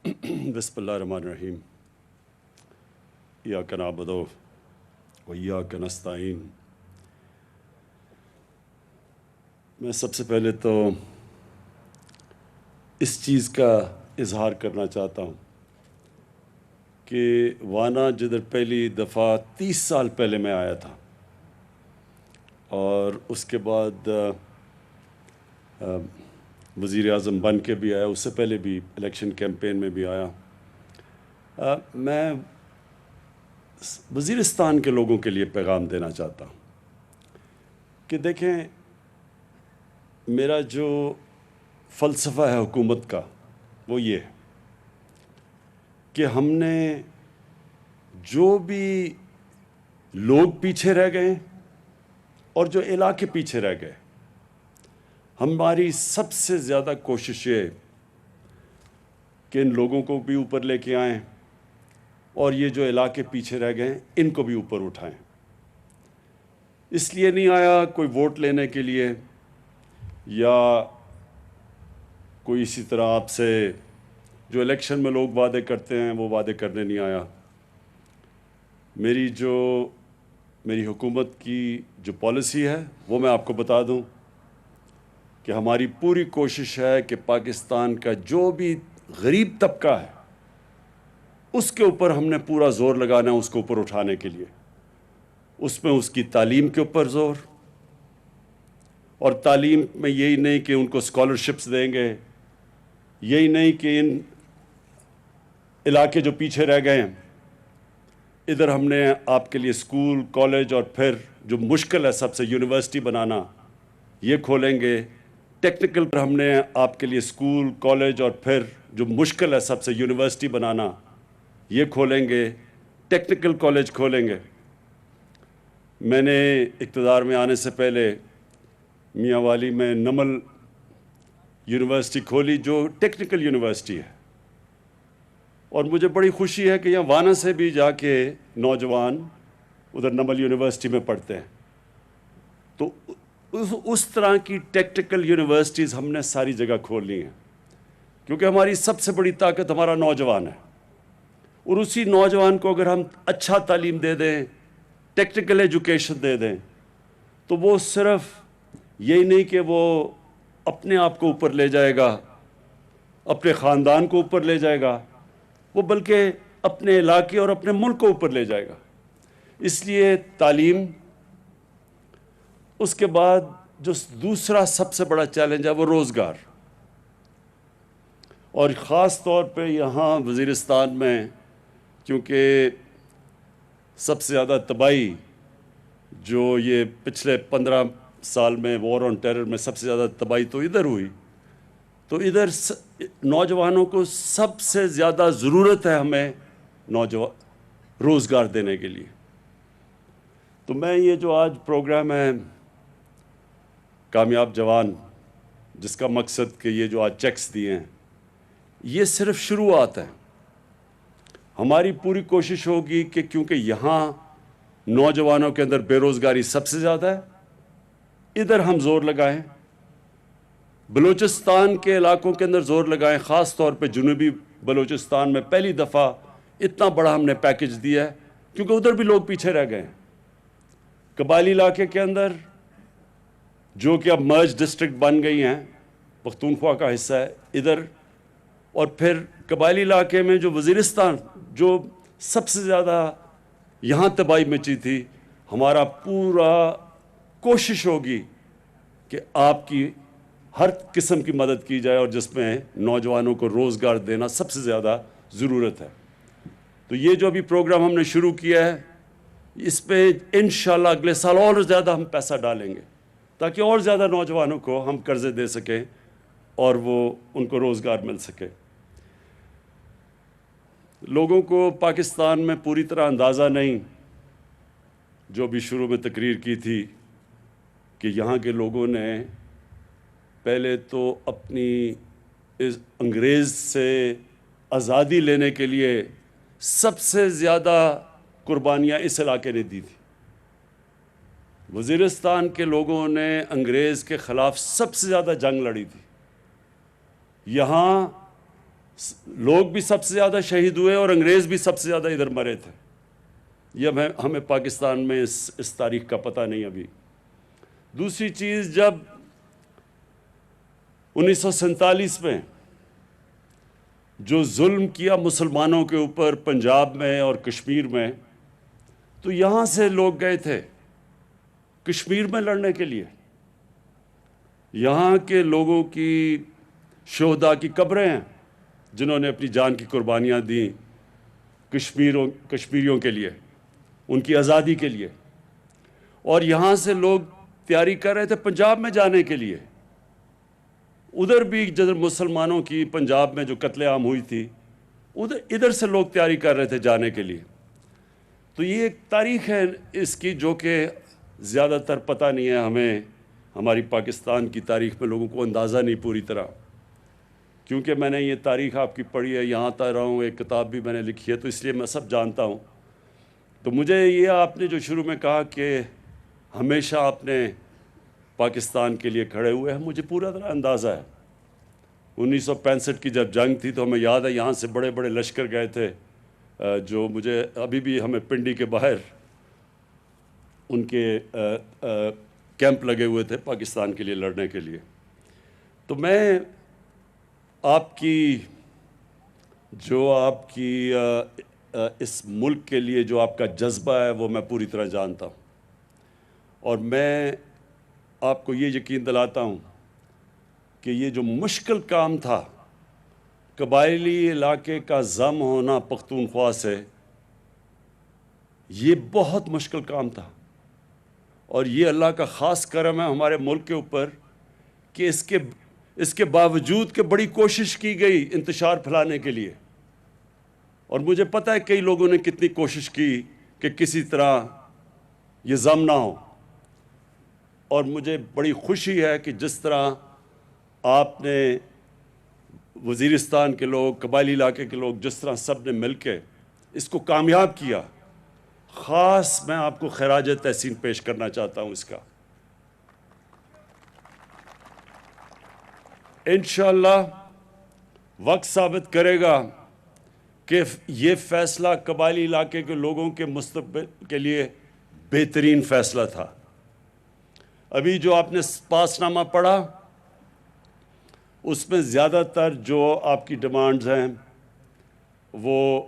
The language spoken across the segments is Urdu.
بسم اللہ الرحمن الرحیم ایاک نعبد و ایاک نستعین۔ میں سب سے پہلے تو اس چیز کا اظہار کرنا چاہتا ہوں کہ وانا جدھر پہلی دفعہ 30 سال پہلے میں آیا تھا اور اس کے بعد وزیر اعظم بن کے بھی آیا، اس سے پہلے بھی الیکشن کیمپین میں بھی آیا، میں وزیرستان کے لوگوں کے لیے پیغام دینا چاہتا ہوں کہ دیکھیں، میرا جو فلسفہ ہے حکومت کا وہ یہ ہے کہ ہم نے جو بھی لوگ پیچھے رہ گئے اور جو علاقے پیچھے رہ گئے، ہماری سب سے زیادہ کوشش یہ کہ ان لوگوں کو بھی اوپر لے کے آئیں اور یہ جو علاقے پیچھے رہ گئے ان کو بھی اوپر اٹھائیں۔ اس لیے نہیں آیا کوئی ووٹ لینے کے لیے یا کوئی اسی طرح آپ سے جو الیکشن میں لوگ وعدے کرتے ہیں وہ وعدے کرنے نہیں آیا۔ میری حکومت کی جو پالیسی ہے وہ میں آپ کو بتا دوں کہ ہماری پوری کوشش ہے کہ پاکستان کا جو بھی غریب طبقہ ہے اس کے اوپر ہم نے پورا زور لگانا ہے، اس کو اوپر اٹھانے کے لیے۔ اس میں اس کی تعلیم کے اوپر زور، اور تعلیم میں یہی نہیں کہ ان کو اسکالرشپس دیں گے، یہی نہیں کہ ان علاقے جو پیچھے رہ گئے ہیں ادھر ہم نے آپ کے لیے اسکول، کالج اور پھر جو مشکل ہے سب سے یونیورسٹی بنانا یہ کھولیں گے۔ ٹیکنیکل پر ہم نے آپ کے لیے اسکول، کالج اور پھر جو مشکل ہے سب سے یونیورسٹی بنانا یہ کھولیں گے، ٹیکنیکل کالج کھولیں گے۔ میں نے اقتدار میں آنے سے پہلے میاں والی میں نمل یونیورسٹی کھولی جو ٹیکنیکل یونیورسٹی ہے، اور مجھے بڑی خوشی ہے کہ یہاں وانا سے بھی جا کے نوجوان ادھر نمل یونیورسٹی میں پڑھتے ہیں۔ تو اس طرح کی ٹیکنیکل یونیورسٹیز ہم نے ساری جگہ کھولنی ہیں، کیونکہ ہماری سب سے بڑی طاقت ہمارا نوجوان ہے، اور اسی نوجوان کو اگر ہم اچھا تعلیم دے دیں، ٹیکنیکل ایجوکیشن دے دیں، تو وہ صرف یہی نہیں کہ وہ اپنے آپ کو اوپر لے جائے گا، اپنے خاندان کو اوپر لے جائے گا، وہ بلکہ اپنے علاقے اور اپنے ملک کو اوپر لے جائے گا۔ اس لیے تعلیم، اس کے بعد جو دوسرا سب سے بڑا چیلنج ہے وہ روزگار، اور خاص طور پہ یہاں وزیرستان میں کیونکہ سب سے زیادہ تباہی جو یہ پچھلے 15 سال میں وار آن ٹیرر میں سب سے زیادہ تباہی تو ادھر ہوئی، تو ادھر نوجوانوں کو سب سے زیادہ ضرورت ہے ہمیں روزگار دینے کے لیے۔ تو میں یہ جو آج پروگرام ہے کامیاب جوان، جس کا مقصد کہ یہ جو آج چیکس دیے ہیں یہ صرف شروعات ہے۔ ہماری پوری کوشش ہوگی کہ کیونکہ یہاں نوجوانوں کے اندر بے روزگاری سب سے زیادہ ہے، ادھر ہم زور لگائیں، بلوچستان کے علاقوں کے اندر زور لگائیں، خاص طور پہ جنوبی بلوچستان میں پہلی دفعہ اتنا بڑا ہم نے پیکج دیا ہے کیونکہ ادھر بھی لوگ پیچھے رہ گئے ہیں۔ قبائلی علاقے کے اندر جو کہ اب مرج ڈسٹرکٹ بن گئی ہیں، پختونخوا کا حصہ ہے ادھر، اور پھر قبائلی علاقے میں جو وزیرستان جو سب سے زیادہ یہاں تباہی مچی تھی، ہمارا پورا کوشش ہوگی کہ آپ کی ہر قسم کی مدد کی جائے، اور جس میں نوجوانوں کو روزگار دینا سب سے زیادہ ضرورت ہے۔ تو یہ جو ابھی پروگرام ہم نے شروع کیا ہے اس پہ انشاءاللہ اگلے سال اور زیادہ ہم پیسہ ڈالیں گے تاکہ اور زیادہ نوجوانوں کو ہم قرضے دے سکیں اور وہ ان کو روزگار مل سکے۔ لوگوں کو پاکستان میں پوری طرح اندازہ نہیں، جو بھی شروع میں تقریر کی تھی کہ یہاں کے لوگوں نے پہلے تو اپنی اس انگریز سے آزادی لینے کے لیے سب سے زیادہ قربانیاں اس علاقے نے دی تھی۔ وزیرستان کے لوگوں نے انگریز کے خلاف سب سے زیادہ جنگ لڑی تھی۔ یہاں لوگ بھی سب سے زیادہ شہید ہوئے اور انگریز بھی سب سے زیادہ ادھر مرے تھے. یہ ہمیں پاکستان میں اس تاریخ کا پتہ نہیں ابھی. دوسری چیز، جب 1947 میں جو ظلم کیا مسلمانوں کے اوپر پنجاب میں اور کشمیر میں، تو یہاں سے لوگ گئے تھے کشمیر میں لڑنے کے لیے. یہاں کے لوگوں کی شہداء کی قبریں ہیں جنہوں نے اپنی جان کی قربانیاں دیں کشمیریوں کے لیے، ان کی آزادی کے لیے. اور یہاں سے لوگ تیاری کر رہے تھے پنجاب میں جانے کے لیے. ادھر بھی جدھر مسلمانوں کی پنجاب میں جو قتل عام ہوئی تھی، ادھر سے لوگ تیاری کر رہے تھے جانے کے لیے. تو یہ ایک تاریخ ہے اس کی جو کہ زیادہ تر پتہ نہیں ہے ہمیں. ہماری پاکستان کی تاریخ میں لوگوں کو اندازہ نہیں پوری طرح، کیونکہ میں نے یہ تاریخ آپ کی پڑھی ہے، یہاں تک رہا ہوں، ایک کتاب بھی میں نے لکھی ہے، تو اس لیے میں سب جانتا ہوں. تو مجھے یہ آپ نے جو شروع میں کہا کہ ہمیشہ آپ نے پاکستان کے لیے کھڑے ہوئے ہیں، مجھے پورا طرح اندازہ ہے. 1965 کی جب جنگ تھی تو ہمیں یاد ہے یہاں سے بڑے بڑے لشکر گئے تھے، جو مجھے ابھی بھی ہمیں پنڈی کے باہر ان کے کیمپ لگے ہوئے تھے پاکستان کے لیے لڑنے کے لیے. تو میں آپ کی اس ملک کے لیے جو آپ کا جذبہ ہے وہ میں پوری طرح جانتا ہوں. اور میں آپ کو یہ یقین دلاتا ہوں کہ یہ جو مشکل کام تھا، قبائلی علاقے کا ضم ہونا پختونخوا سے، یہ بہت مشکل کام تھا. اور یہ اللہ کا خاص کرم ہے ہمارے ملک کے اوپر کہ اس کے باوجود کہ بڑی کوشش کی گئی انتشار پھیلانے کے لیے. اور مجھے پتہ ہے کئی لوگوں نے کتنی کوشش کی کہ کسی طرح یہ ضم نہ ہو. اور مجھے بڑی خوشی ہے کہ جس طرح آپ نے، وزیرستان کے لوگ، قبائلی علاقے کے لوگ، جس طرح سب نے مل کے اس کو کامیاب کیا. خاص میں آپ کو خراج تحسین پیش کرنا چاہتا ہوں اس کا. انشاءاللہ وقت ثابت کرے گا کہ یہ فیصلہ قبائلی علاقے کے لوگوں کے مستقبل کے لیے بہترین فیصلہ تھا. ابھی جو آپ نے پاس نامہ پڑھا، اس میں زیادہ تر جو آپ کی ڈیمانڈز ہیں وہ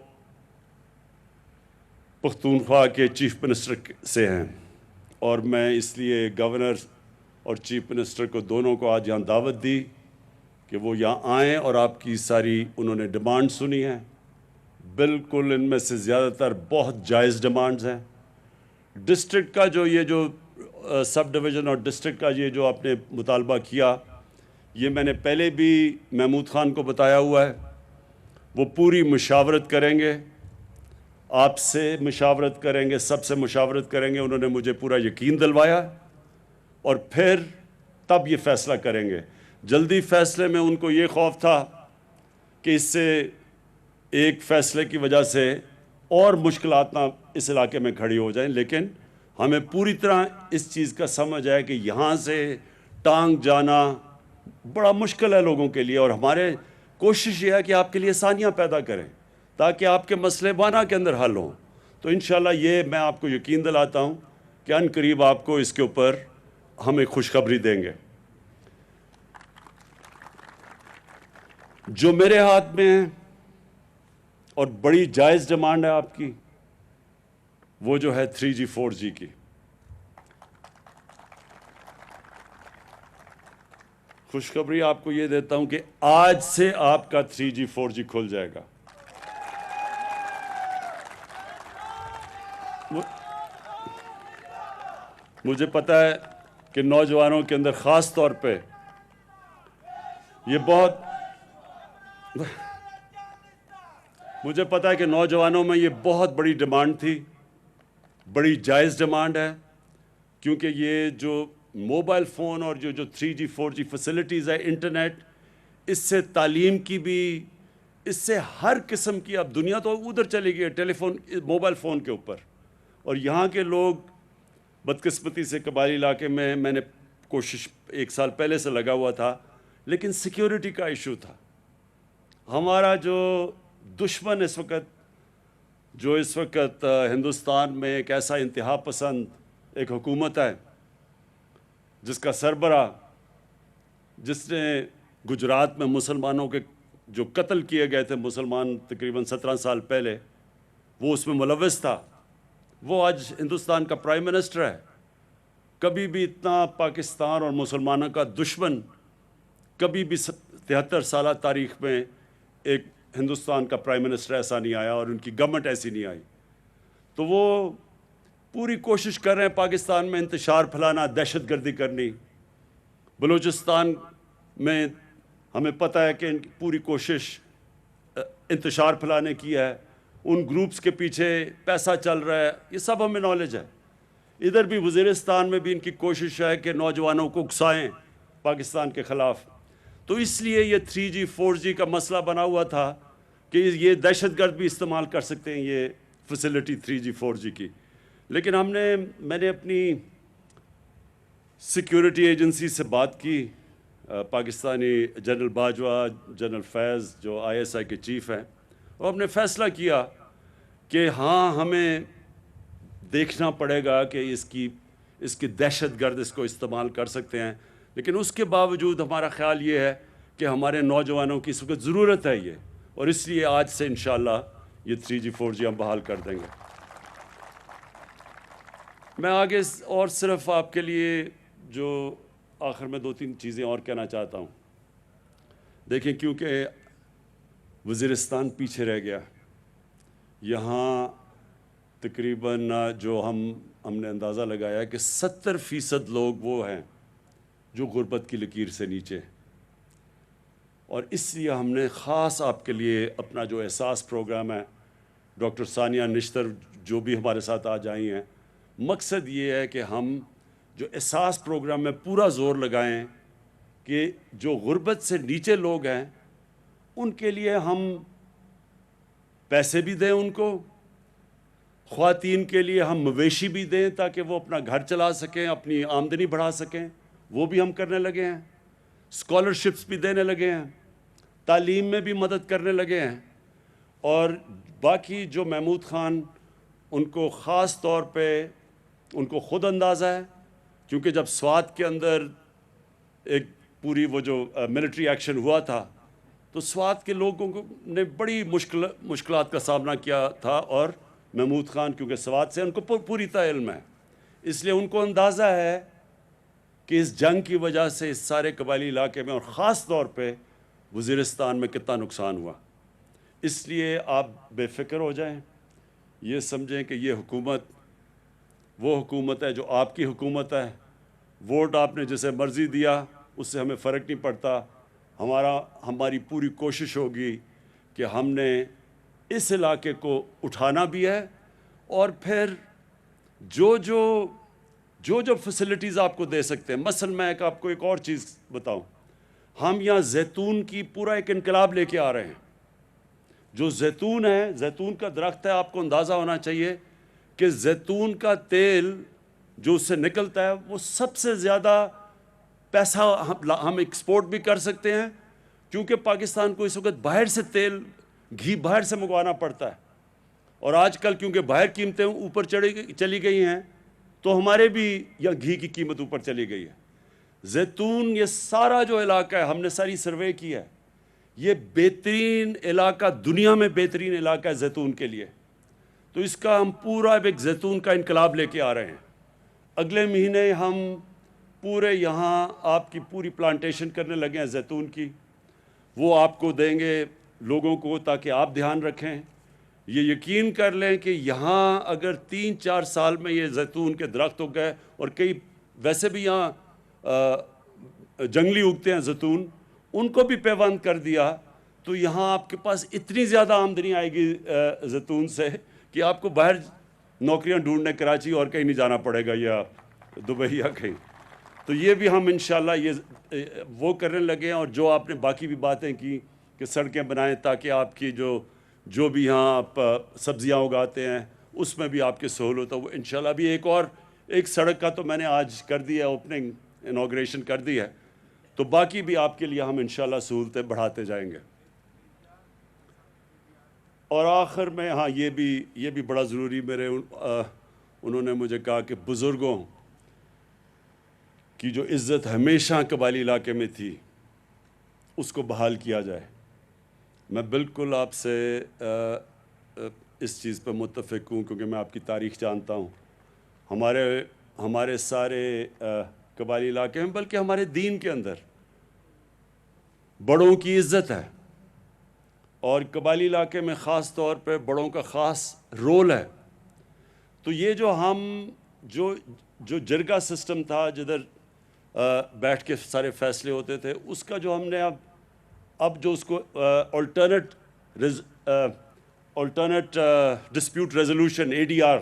پختونخوا کے چیف منسٹر سے ہیں. اور میں اس لیے گورنر اور چیف منسٹر کو دونوں کو آج یہاں دعوت دی کہ وہ یہاں آئیں اور آپ کی ساری انہوں نے ڈیمانڈ سنی ہیں. بالکل ان میں سے زیادہ تر بہت جائز ڈیمانڈز ہیں. ڈسٹرکٹ کا یہ جو سب ڈویژن اور ڈسٹرکٹ کا یہ جو آپ نے مطالبہ کیا، یہ میں نے پہلے بھی محمود خان کو بتایا ہوا ہے. وہ پوری مشاورت کریں گے، آپ سے مشاورت کریں گے، سب سے مشاورت کریں گے. انہوں نے مجھے پورا یقین دلوایا اور پھر تب یہ فیصلہ کریں گے. جلدی فیصلے میں ان کو یہ خوف تھا کہ اس سے ایک فیصلے کی وجہ سے اور مشکلات نہ اس علاقے میں کھڑی ہو جائیں. لیکن ہمیں پوری طرح اس چیز کا سمجھ ہے کہ یہاں سے ٹانگ جانا بڑا مشکل ہے لوگوں کے لیے، اور ہمارے کوشش یہ ہے کہ آپ کے لیے آسانیاں پیدا کریں تاکہ آپ کے مسئلے وانا کے اندر حل ہوں. تو انشاءاللہ یہ میں آپ کو یقین دلاتا ہوں کہ ان قریب آپ کو اس کے اوپر ہم ایک خوشخبری دیں گے. جو میرے ہاتھ میں ہے اور بڑی جائز ڈیمانڈ ہے آپ کی، وہ جو ہے 3G 4G کی. خوشخبری آپ کو یہ دیتا ہوں کہ آج سے آپ کا 3G 4G کھل جائے گا. مجھے پتہ ہے کہ نوجوانوں کے اندر خاص طور پہ یہ مجھے پتہ ہے کہ نوجوانوں میں یہ بہت بڑی ڈیمانڈ تھی، بڑی جائز ڈیمانڈ ہے. کیونکہ یہ جو موبائل فون اور جو 3G 4G فیسلٹیز ہے، انٹرنیٹ، اس سے تعلیم کی بھی، اس سے ہر قسم کی، اب دنیا تو ادھر چلی گئی ہے ٹیلی فون، موبائل فون کے اوپر. اور یہاں کے لوگ بدقسمتی سے قبائلی علاقے میں نے کوشش 1 سال پہلے سے لگا ہوا تھا، لیکن سیکیورٹی کا ایشو تھا. ہمارا جو دشمن اس وقت ہندوستان میں ایک ایسا انتہا پسند ایک حکومت ہے جس کا سربراہ، جس نے گجرات میں مسلمانوں کے جو قتل کیے گئے تھے مسلمان تقریباً 17 سال پہلے، وہ اس میں ملوث تھا، وہ آج ہندوستان کا پرائم منسٹر ہے۔ کبھی بھی اتنا پاکستان اور مسلمانوں کا دشمن کبھی بھی 73 سالہ تاریخ میں ایک ہندوستان کا پرائم منسٹر ایسا نہیں آیا اور ان کی گورنمنٹ ایسی نہیں آئی۔ تو وہ پوری کوشش کر رہے ہیں پاکستان میں انتشار پھیلانا، دہشت گردی کرنی۔ بلوچستان میں ہمیں پتہ ہے کہ ان کی پوری کوشش انتشار پھیلانے کی ہے، ان گروپس کے پیچھے پیسہ چل رہا ہے، یہ سب ہمیں نالج ہے۔ ادھر بھی وزیرستان میں بھی ان کی کوشش ہے کہ نوجوانوں کو اکسائیں پاکستان کے خلاف۔ تو اس لیے یہ 3G 4G کا مسئلہ بنا ہوا تھا کہ یہ دہشت گرد بھی استعمال کر سکتے ہیں یہ فیسلٹی 3G 4G کی۔ لیکن میں نے اپنی سیکیورٹی ایجنسی سے بات کی، پاکستانی جنرل باجوہ، جنرل فیض جو ISI کے چیف ہیں، اور ہم نے فیصلہ کیا کہ ہاں ہمیں دیکھنا پڑے گا کہ اس کی دہشت گرد اس کو استعمال کر سکتے ہیں، لیکن اس کے باوجود ہمارا خیال یہ ہے کہ ہمارے نوجوانوں کی اس وقت ضرورت ہے یہ، اور اس لیے آج سے انشاءاللہ یہ 3G 4G ہم بحال کر دیں گے۔ میں آگے اور صرف آپ کے لیے جو آخر میں 2-3 چیزیں اور کہنا چاہتا ہوں۔ دیکھیں، کیونکہ وزیرستان پیچھے رہ گیا، یہاں تقریباً جو ہم نے اندازہ لگایا کہ 70% لوگ وہ ہیں جو غربت کی لکیر سے نیچے، اور اس لیے ہم نے خاص آپ کے لیے اپنا جو احساس پروگرام ہے، ڈاکٹر ثانیہ نشتر جو بھی ہمارے ساتھ آج آئی ہیں، مقصد یہ ہے کہ ہم جو احساس پروگرام میں پورا زور لگائیں کہ جو غربت سے نیچے لوگ ہیں ان کے لیے ہم پیسے بھی دیں، ان کو خواتین کے لیے ہم مویشی بھی دیں تاکہ وہ اپنا گھر چلا سکیں، اپنی آمدنی بڑھا سکیں، وہ بھی ہم کرنے لگے ہیں۔ اسکالرشپس بھی دینے لگے ہیں، تعلیم میں بھی مدد کرنے لگے ہیں، اور باقی جو محمود خان ان کو خاص طور پہ ان کو خود اندازہ ہے، کیونکہ جب سوات کے اندر ایک پوری وہ جو ملٹری ایکشن ہوا تھا تو سوات کے لوگوں نے بڑی مشکلات کا سامنا کیا تھا، اور محمود خان کیونکہ سوات سے ان کو پوری طرح علم ہے، اس لیے ان کو اندازہ ہے کہ اس جنگ کی وجہ سے اس سارے قبائلی علاقے میں اور خاص طور پہ وزیرستان میں کتنا نقصان ہوا۔ اس لیے آپ بے فکر ہو جائیں، یہ سمجھیں کہ یہ حکومت وہ حکومت ہے جو آپ کی حکومت ہے۔ ووٹ آپ نے جسے مرضی دیا اس سے ہمیں فرق نہیں پڑتا، ہماری پوری کوشش ہوگی کہ ہم نے اس علاقے کو اٹھانا بھی ہے، اور پھر جو فیسلٹیز آپ کو دے سکتے ہیں۔ مثلا میں آپ کو ایک اور چیز بتاؤں، ہم یہاں زیتون کی پورا ایک انقلاب لے کے آ رہے ہیں۔ جو زیتون ہے، زیتون کا درخت ہے، آپ کو اندازہ ہونا چاہیے کہ زیتون کا تیل جو اس سے نکلتا ہے وہ سب سے زیادہ پیسہ ہم ایکسپورٹ بھی کر سکتے ہیں، کیونکہ پاکستان کو اس وقت باہر سے گھی باہر سے منگوانا پڑتا ہے، اور آج کل کیونکہ باہر قیمتیں اوپر چلی گئی ہیں تو ہمارے بھی یا گھی کی قیمت اوپر چلی گئی ہے۔ زیتون یہ سارا جو علاقہ ہے، ہم نے ساری سروے کی ہے، یہ بہترین علاقہ، دنیا میں بہترین علاقہ ہے زیتون کے لیے۔ تو اس کا ہم پورا ایک زیتون کا انقلاب لے کے آ رہے ہیں۔ اگلے مہینے ہم پورے یہاں آپ کی پوری پلانٹیشن کرنے لگے ہیں زیتون کی، وہ آپ کو دیں گے لوگوں کو تاکہ آپ دھیان رکھیں۔ یہ یقین کر لیں کہ یہاں اگر 3-4 سال میں یہ زیتون کے درخت ہو گئے، اور کئی ویسے بھی یہاں جنگلی اگتے ہیں زیتون، ان کو بھی پیوند کر دیا تو یہاں آپ کے پاس اتنی زیادہ آمدنی آئے گی زیتون سے کہ آپ کو باہر نوکریاں ڈھونڈنے کراچی اور کہیں نہیں جانا پڑے گا، یا دبئی یا کہیں۔ تو یہ بھی ہم انشاءاللہ یہ وہ کرنے لگے ہیں، اور جو آپ نے باقی بھی باتیں کی کہ سڑکیں بنائیں تاکہ آپ کی جو بھی یہاں آپ سبزیاں اگاتے ہیں اس میں بھی آپ کی سہولت ہو، وہ انشاءاللہ بھی ایک سڑک کا تو میں نے آج کر دی ہے، اوپننگ انوگریشن کر دی ہے، تو باقی بھی آپ کے لیے ہم انشاءاللہ سہولتیں بڑھاتے جائیں گے۔ اور آخر میں ہاں یہ بھی بڑا ضروری انہوں نے مجھے کہا کہ بزرگوں کی جو عزت ہمیشہ قبائلی علاقے میں تھی اس کو بحال کیا جائے. میں بالکل آپ سے اس چیز پہ متفق ہوں کیونکہ میں آپ کی تاریخ جانتا ہوں. ہمارے سارے قبائلی علاقے میں بلکہ ہمارے دین کے اندر بڑوں کی عزت ہے اور قبائلی علاقے میں خاص طور پہ بڑوں کا خاص رول ہے. تو یہ جو جرگہ سسٹم تھا جدھر بیٹھ کے سارے فیصلے ہوتے تھے اس کا جو ہم نے اب جو اس کو آلٹرنیٹ ڈسپیوٹ ریزولوشن ADR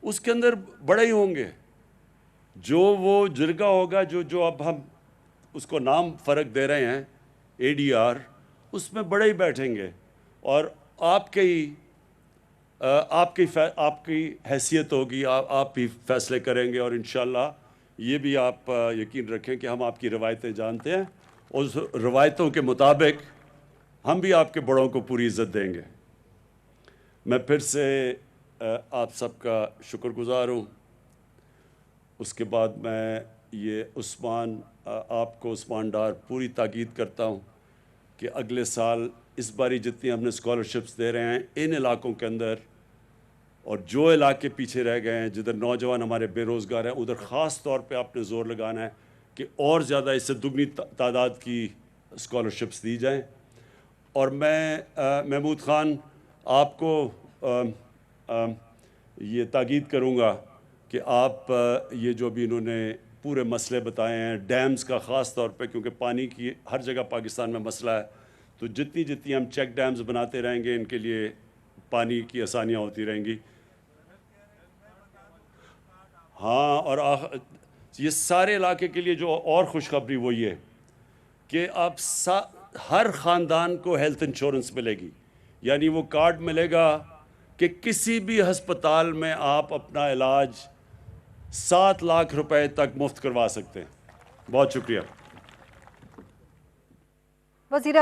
اس کے اندر بڑے ہی ہوں گے. جو وہ جرگہ ہوگا جو اب ہم اس کو نام فرق دے رہے ہیں ADR اس میں بڑے ہی بیٹھیں گے اور آپ کی حیثیت ہوگی. آپ بھی فیصلے کریں گے اور انشاءاللہ یہ بھی آپ یقین رکھیں کہ ہم آپ کی روایتیں جانتے ہیں اور اس روایتوں کے مطابق ہم بھی آپ کے بڑوں کو پوری عزت دیں گے. میں پھر سے آپ سب کا شکر گزار ہوں. اس کے بعد میں یہ آپ کو عثمان ڈار پوری تاکید کرتا ہوں کہ اگلے سال اس باری جتنی ہم نے اسکالرشپس دے رہے ہیں ان علاقوں کے اندر اور جو علاقے پیچھے رہ گئے ہیں جدھر نوجوان ہمارے بے روزگار ہیں ادھر خاص طور پہ آپ نے زور لگانا ہے کہ اور زیادہ اس سے دگنی تعداد کی اسکالرشپس دی جائیں. اور میں محمود خان آپ کو یہ تاکید کروں گا کہ آپ یہ جو بھی انہوں نے پورے مسئلے بتائے ہیں ڈیمز کا خاص طور پہ کیونکہ پانی کی ہر جگہ پاکستان میں مسئلہ ہے تو جتنی ہم چیک ڈیمز بناتے رہیں گے ان کے لیے پانی کی آسانیاں ہوتی رہیں گی. ہاں اور یہ سارے علاقے کے لیے جو اور خوشخبری وہ یہ کہ اب ہر خاندان کو ہیلتھ انشورنس ملے گی. یعنی وہ کارڈ ملے گا کہ کسی بھی ہسپتال میں آپ اپنا علاج 7 لاکھ روپے تک مفت کروا سکتے ہیں. بہت شکریہ. وزیر